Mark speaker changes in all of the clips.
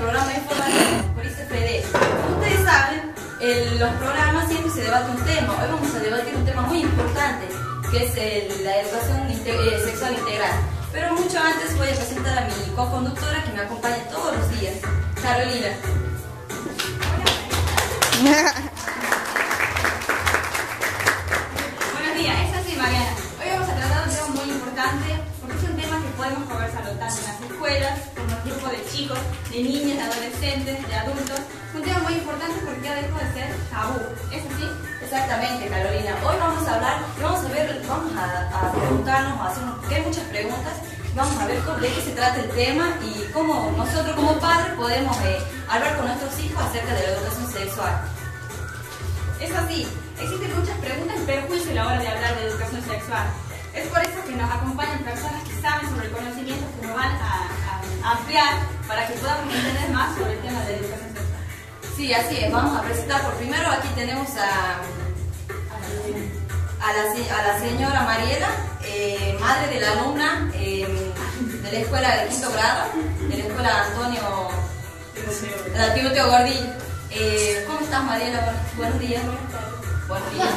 Speaker 1: programa informativo por ICFD. Como ustedes saben, en los programas siempre se debate un tema. Hoy vamos a debatir un tema muy importante, que es la educación sexual integral. Pero mucho antes voy a presentar a mi co-conductora que me acompaña todos los días, Carolina.
Speaker 2: Buenos días, es así, Mariana. Hoy vamos a tratar un tema muy importante porque es un tema que podemos conversarlo tanto en las escuelas como en grupos de chicos, de niñas, de adolescentes, de adultos. Es un tema muy importante porque ya dejó de ser tabú. ¿Es así?
Speaker 1: Exactamente, Carolina. Hoy vamos a hablar, vamos a preguntarnos, porque hay muchas preguntas. Vamos a ver de qué se trata el tema y cómo nosotros como padres podemos hablar con nuestros hijos acerca de la educación sexual.
Speaker 2: Es así, existen muchas preguntas y prejuicios a la hora de hablar de educación sexual. Es por eso que nos acompañan personas que saben sobre el conocimiento que nos van a ampliar para que podamos entender más sobre el tema de la educación sexual.
Speaker 1: Sí, así es. Vamos a presentar por primero, aquí tenemos a la señora Mariela, madre de la alumna de la escuela de quinto grado, de la escuela Timoteo Gordillo. ¿Cómo estás, Mariela? Buenos días. Buenos días.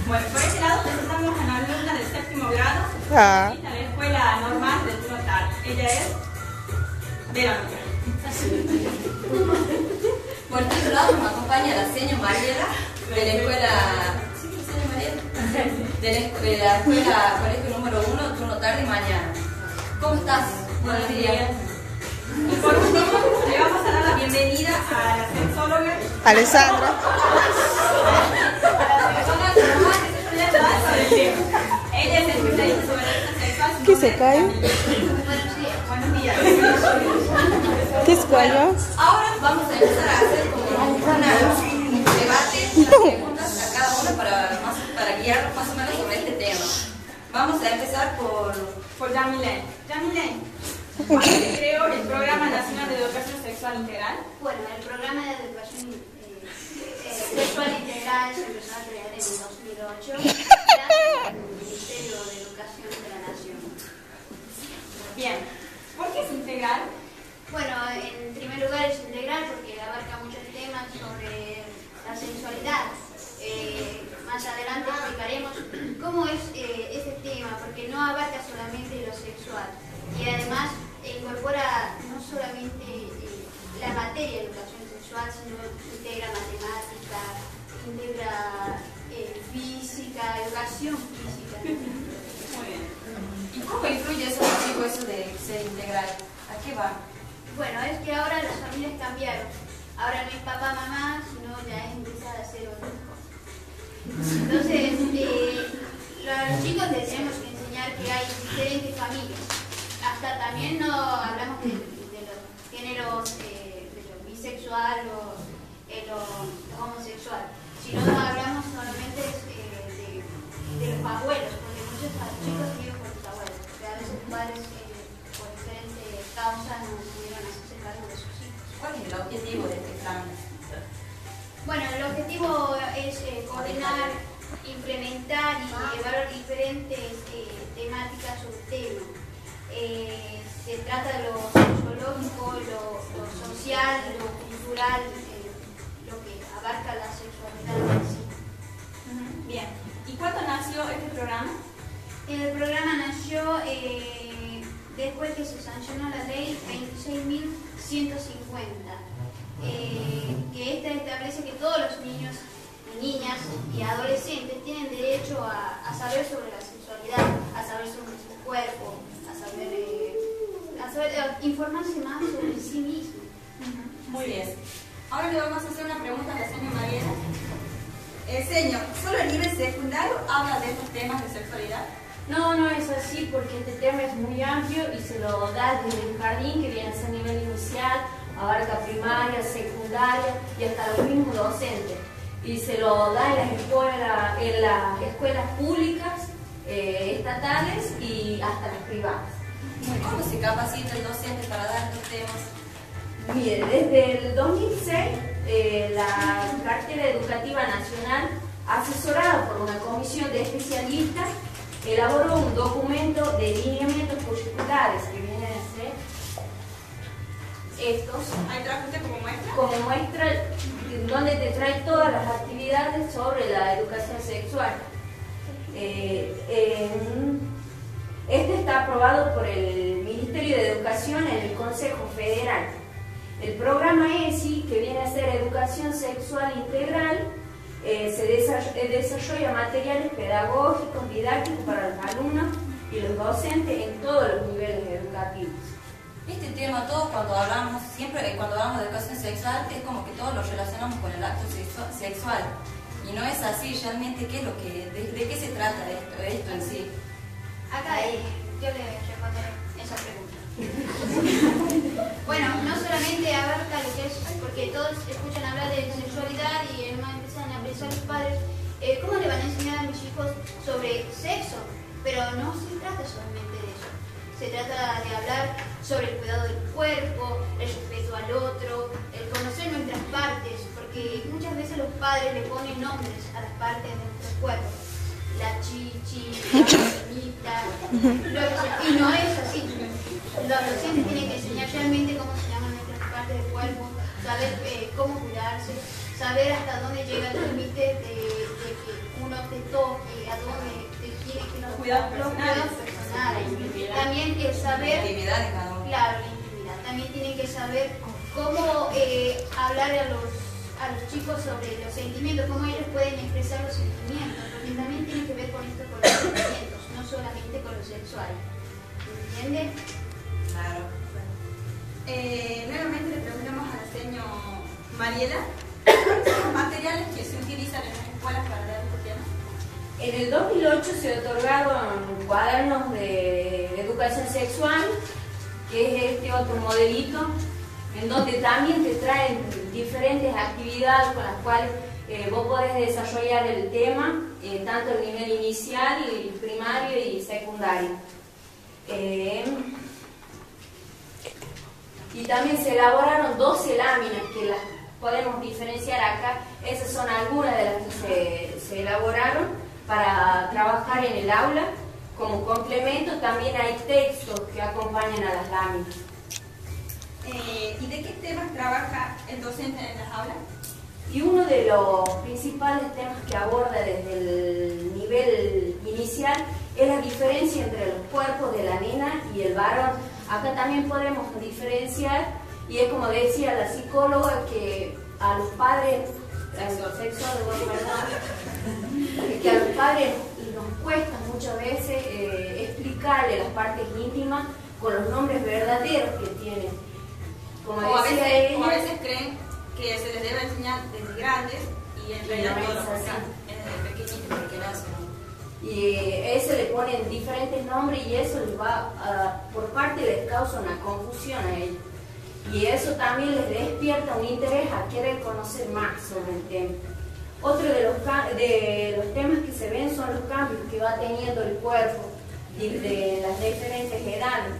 Speaker 2: Bueno, por ese lado presentamos a una alumna del séptimo grado de la escuela normal del turno tarde. Ella es Verónica.
Speaker 1: Por este lado nos acompaña la señora Mariela de la escuela, de la escuela colegio número 1, turno tarde y mañana. ¿Cómo estás? Buenos días.
Speaker 2: Y por último, le vamos a dar la bienvenida a la sexóloga
Speaker 3: Alessandra.
Speaker 2: Ella es especialista sobre la educación sexual.
Speaker 3: ¿Qué se cae?
Speaker 2: Buenos días.
Speaker 3: ¿Qué es cuello?
Speaker 1: Ahora vamos a empezar a hacer como un debate, unas preguntas a cada uno para guiarnos más o menos sobre este tema. Vamos a empezar por
Speaker 2: Yamilén. Yamilén, ¿cuándo se creó el Programa Nacional de Educación Sexual Integral?
Speaker 4: Bueno, el programa de educación sexual integral se empezó a crear en 2008 gracias al Ministerio de Educación de la Nación.
Speaker 2: Bien, ¿por qué es integral?
Speaker 4: Bueno, en primer lugar es integral porque abarca muchos temas sobre la sexualidad. Más adelante explicaremos cómo es ese tema, porque no abarca solamente lo sexual y además incorpora no solamente la materia de educación sexual, sino integra matemática, integra física, educación física.
Speaker 2: Muy bien.
Speaker 1: ¿Y cómo influye eso, chicos, eso de ser integral? ¿A qué va?
Speaker 4: Bueno, es que ahora las familias cambiaron. Ahora no es papá, mamá, sino ya es empezar a ser otro hijo. Entonces, los chicos les tenemos que enseñar que hay diferentes familias. Hasta también no hablamos de los géneros, de lo bisexual o lo homosexual, sino hablamos solamente de los abuelos, porque muchos chicos viven con sus abuelos, porque a veces sus padres por diferentes causas no pudieron hacerse cargo de sus hijos.
Speaker 1: ¿Cuál es el objetivo de este plan?
Speaker 4: Bueno, el objetivo es coordinar, implementar y evaluar diferentes temáticas sobre el tema. Se trata de lo sociológico, lo social, lo cultural, lo que abarca la sexualidad en sí.
Speaker 2: Bien, ¿y cuándo nació este programa?
Speaker 4: El programa nació después que se sancionó la ley 26.150. Que esta establece que todos los niños y niñas y adolescentes tienen derecho a saber sobre la sexualidad, a saber sobre su cuerpo, a saber informarse más sobre sí mismo.
Speaker 2: Muy bien. Ahora le vamos a hacer una pregunta a la señora Mariela. Señor, ¿solo a nivel secundario habla de estos temas de sexualidad?
Speaker 5: No, no es así porque este tema es muy amplio y se lo da desde el jardín, que viene a ser nivel inicial, abarca primaria, secundaria y hasta los mismos docentes. Y se lo da en las escuelas públicas, estatales y hasta las privadas.
Speaker 1: ¿Cómo se capacita el docente para dar estos temas?
Speaker 5: Mire, desde el 2006 la Cartera Educativa Nacional, asesorada por una comisión de especialistas, elaboró un documento de lineamientos curriculares que viene a ser folletos.
Speaker 2: ¿Ahí trajo usted como muestra?
Speaker 5: Como muestra, donde te trae todas las actividades sobre la educación sexual. Este está aprobado por el Ministerio de Educación en el Consejo Federal. El programa ESI, que viene a ser Educación Sexual Integral, se desarrolla materiales pedagógicos, didácticos para los alumnos y los docentes en todos los niveles educativos.
Speaker 1: Este tema, todos cuando hablamos, siempre cuando hablamos de educación sexual, es como que todos lo relacionamos con el acto sexual. Y no es así, realmente, ¿qué es lo que, de qué se trata esto en sí?
Speaker 4: Acá yo le responderé esa pregunta. Bueno, no solamente abarca lo que es, porque todos escuchan hablar de sexualidad y empiezan a pensar los padres, ¿cómo le van a enseñar a mis hijos sobre sexo? Pero no se trata solamente de eso. Se trata de hablar sobre el cuidado del cuerpo, el respeto al otro, el conocer nuestras partes, porque muchas veces los padres le ponen nombres a las partes de nuestro cuerpo. La chichi, la bonita, y no es así. Los docentes tienen que enseñar realmente cómo se llaman nuestras partes del cuerpo, saber cómo cuidarse, saber hasta dónde llega el límite de que uno te toque, a dónde te tiene que
Speaker 2: los cuidados personales.
Speaker 4: También saber,
Speaker 1: la intimidad de cada uno.
Speaker 4: claro, la intimidad. También tienen que saber cómo hablar a los chicos sobre los sentimientos, cómo ellos pueden expresar los sentimientos, porque también tiene que ver con esto, con los sentimientos, no solamente con lo sexual. ¿Entiende?
Speaker 1: Claro.
Speaker 2: Nuevamente le preguntamos a la señora Mariela, ¿cuáles son los materiales que se utilizan en las escuelas para dar este tema?
Speaker 5: En el 2008 se otorgaron cuadernos de educación sexual, que es este otro modelito, en donde también te traen diferentes actividades con las cuales vos podés desarrollar el tema, tanto a nivel inicial, primario y secundario. Y también se elaboraron 12 láminas que las podemos diferenciar acá. Esas son algunas de las que se elaboraron para trabajar en el aula. Como complemento también hay textos que acompañan a las láminas.
Speaker 2: ¿Y de qué temas trabaja el docente en las aulas?
Speaker 5: Y uno de los principales temas que aborda desde el nivel inicial es la diferencia entre los cuerpos de la nena y el varón. Acá también podemos diferenciar, y es como decía la psicóloga, que a los padres, que a los padres nos cuesta muchas veces explicarle las partes íntimas con los nombres verdaderos que tienen. Como
Speaker 2: O a
Speaker 5: decía
Speaker 2: veces creen que se les debe enseñar desde grandes y en realidad
Speaker 5: no
Speaker 2: todo
Speaker 5: es
Speaker 2: lo
Speaker 5: así.
Speaker 2: contrario.
Speaker 1: Es desde pequeñito porque nacen.
Speaker 5: Y eso le ponen diferentes nombres y eso les va por parte les causa una confusión a ellos. Y eso también les despierta un interés a querer conocer más sobre el tema. Otro de los temas que se ven son los cambios que va teniendo el cuerpo de las diferentes edades.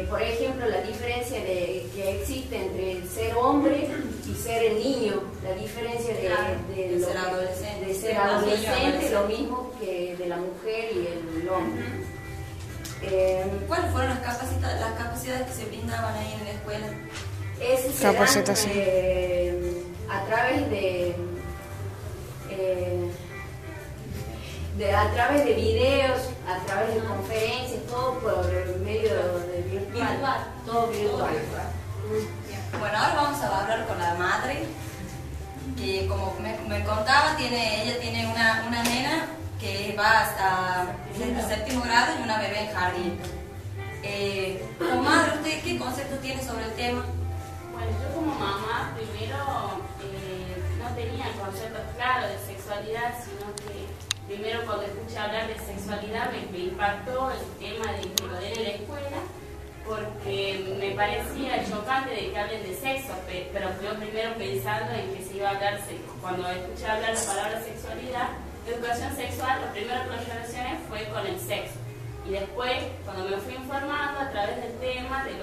Speaker 5: Por ejemplo, la diferencia que existe entre ser hombre y ser el niño, la diferencia de ser adolescente, lo mismo que de la mujer y el hombre.
Speaker 1: ¿Cuáles fueron las capacidades que se brindaban ahí en la escuela?
Speaker 3: Capacitación.
Speaker 5: A través a través de videos, a través de conferencias, todo por medio de virtual. Todo virtual.
Speaker 1: Bueno, ahora vamos a hablar con la madre, que como me contaba, ella tiene una nena que va hasta el 7º grado y una bebé en jardín. Como madre, ¿usted qué concepto tiene sobre el tema?
Speaker 6: Bueno, yo como mamá primero no tenía conceptos claros de sexualidad, sino que primero cuando escuché hablar de sexualidad me impactó el tema de que lo den en la escuela, porque me parecía chocante de que hablen de sexo, pero yo primero pensando en que se iba a hablar, cuando escuché hablar la palabra sexualidad, educación sexual, lo primero que lo relacioné fue con el sexo. Y después, cuando me fui informando a través del tema, de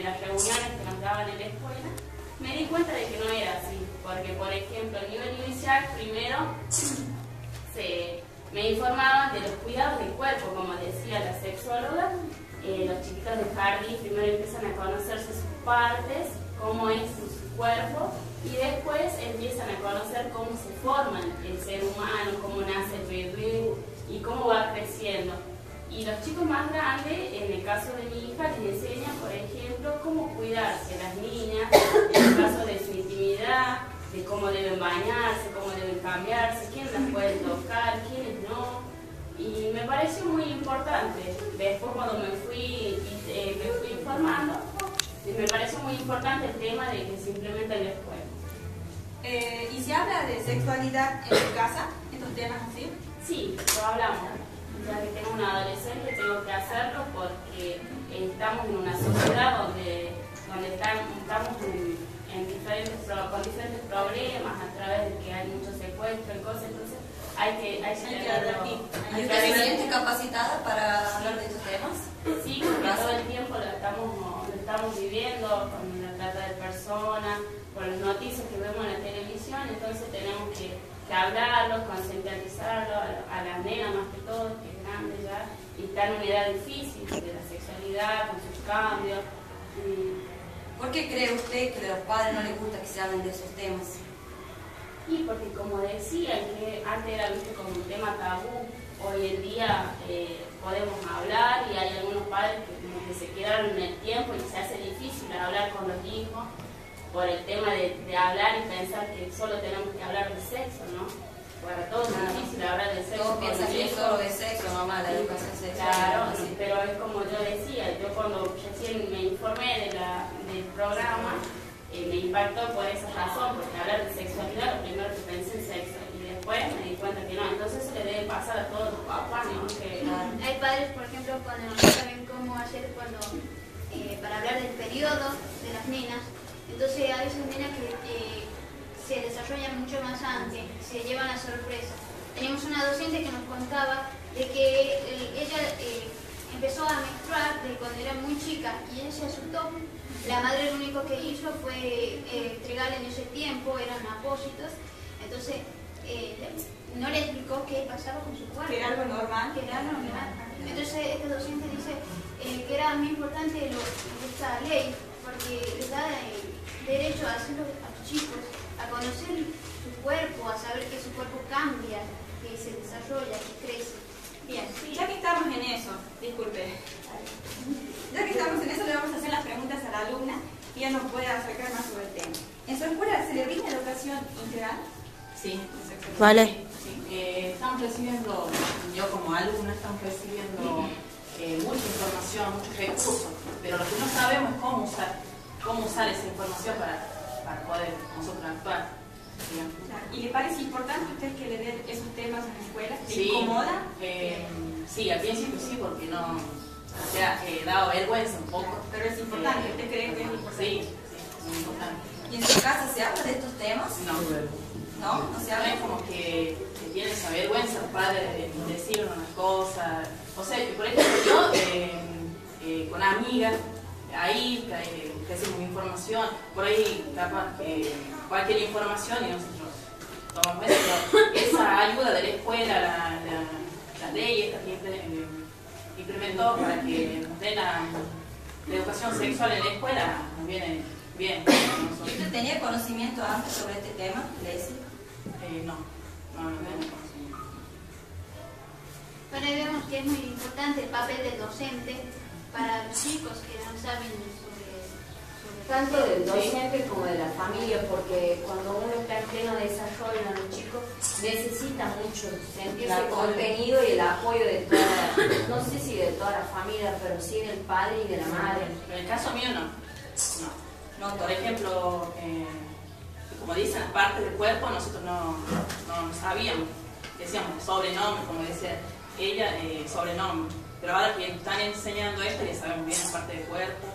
Speaker 6: las reuniones que nos daban en la escuela, me di cuenta de que no era así, porque por ejemplo, a nivel inicial, primero me informaban de los cuidados del cuerpo, como decía la sexóloga, los chiquitos de jardín primero empiezan a conocerse sus partes, cómo es su cuerpo, y después empiezan a conocer cómo se forma el ser humano, cómo nace el bebé y cómo va creciendo. Y los chicos más grandes, en el caso de mi hija, les enseñan, por ejemplo, cómo cuidarse las niñas, en el caso de su intimidad, de cómo deben bañarse, cómo deben cambiarse, quién las puede tocar, quiénes no. Y me pareció muy importante. Después cuando me fui informando, me pareció muy importante el tema de que se implementa en la escuela.
Speaker 2: ¿Y se habla de sexualidad en tu casa, estos temas así?
Speaker 6: Sí, lo hablamos. Ya que tengo una adolescente, tengo que hacerlo porque estamos en una sociedad donde estamos con diferentes problemas a través de que hay muchos secuestros y cosas, entonces hay que advertir.
Speaker 1: ¿Y usted se siente capacitada para hablar de estos temas?
Speaker 6: Sí, porque todo el tiempo lo estamos viviendo con la trata de personas, con las noticias que vemos en la televisión, entonces tenemos que hablarlo, concientizarlo a las nenas más que todo, que es grande ya, y está en una edad difícil de la sexualidad, con sus cambios.
Speaker 1: ¿Por qué cree usted que a los padres no les gusta que se hablen de esos temas?
Speaker 6: Y porque como decía, que antes era visto como un tema tabú, hoy en día podemos hablar y hay algunos padres que se quedaron en el tiempo y se hace difícil hablar con los hijos por el tema de hablar y pensar que solo tenemos que hablar de sexo, ¿no? Para todos es difícil hablar de sexo.
Speaker 1: Todos piensan que es solo de sexo, mamá, la educación sexual.
Speaker 6: Claro, pero es como yo decía, yo cuando recién me informé del programa, me impactó por esa razón, porque hablar de sexualidad, lo primero que pensé en sexo, y después me di cuenta que no, entonces eso le debe pasar a todos los papás, ¿no?
Speaker 4: Hay padres, por ejemplo, cuando no saben cómo hacer para hablar del periodo de las nenas, entonces a veces nenas que se desarrollan mucho más antes, se llevan a sorpresa. Teníamos una docente que nos contaba de que ella empezó a menstruar de cuando era muy chica y ella se asustó. La madre lo único que hizo fue entregarle en ese tiempo, eran apósitos, entonces no le explicó qué pasaba con su cuerpo.
Speaker 2: Que era algo normal.
Speaker 4: Que era normal. Entonces este docente dice que era muy importante esta ley porque les da derecho a hacerlo a los chicos, a conocer su cuerpo, a saber que su cuerpo cambia, que se desarrolla, que crece.
Speaker 2: Bien, ya que estamos en eso, disculpe. Ya que estamos en eso, le vamos a hacer las preguntas a la alumna y ella nos puede acercar más sobre el tema. ¿En su escuela se le brinda educación integral?
Speaker 3: Sí.
Speaker 7: Vale.
Speaker 3: Sí. Estamos recibiendo, yo como alumna, estamos recibiendo mucha información, muchos recursos, pero lo que no sabemos es cómo usar esa información para poder nosotros actuar.
Speaker 2: ¿Y le parece importante a usted que le den esos temas en la escuela? ¿Le
Speaker 3: Sí,
Speaker 2: incomoda?
Speaker 3: Sí, al principio sí, porque no, o sea, daba vergüenza un poco.
Speaker 2: Pero es importante, ¿usted cree que es importante?
Speaker 3: Sí, muy importante.
Speaker 1: ¿Y en su casa se habla de estos temas? ¿No? ¿No se habla?
Speaker 3: Es como que tiene esa vergüenza los padres de decir unas cosas. O sea, por ejemplo, yo con amigas, ahí hacemos información, por ahí capaz que cualquier información y nosotros tomamos eso, pero esa ayuda de la escuela, la ley esta que implementó para que nos den la educación sexual en la escuela, nos viene bien.
Speaker 1: ¿Y usted tenía conocimiento antes sobre este tema, Leslie?
Speaker 3: No tenemos conocimiento.
Speaker 4: Pero vemos que es muy importante el papel del docente para los chicos que no saben sobre
Speaker 5: Tanto del docente como de la familia, porque cuando uno está en pleno desarrollo en los chicos, necesita mucho sentirse contenido y el apoyo de toda, no sé si de toda la familia, pero sí del padre y de la madre.
Speaker 3: En el caso mío no, por ejemplo, como dicen las partes del cuerpo, nosotros no sabíamos, decíamos sobrenombre, como decía ella, sobrenombre, pero ahora que están enseñando esto ya sabemos bien la parte del cuerpo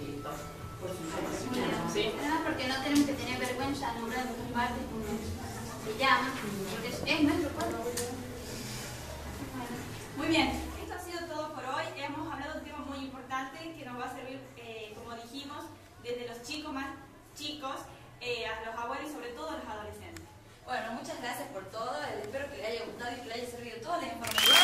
Speaker 3: y todo. Por su información, ¿sí?
Speaker 4: Además, porque no tenemos que tener vergüenza de nombrar nuestras partes como se llama, porque es nuestro cuerpo.
Speaker 2: Muy bien, esto ha sido todo por hoy. Hemos hablado de un tema muy importante que nos va a servir, como dijimos, desde los chicos más chicos a los abuelos y sobre todo a los adolescentes.
Speaker 1: Bueno, muchas gracias por todo. Espero que le haya gustado y que le haya servido toda la información.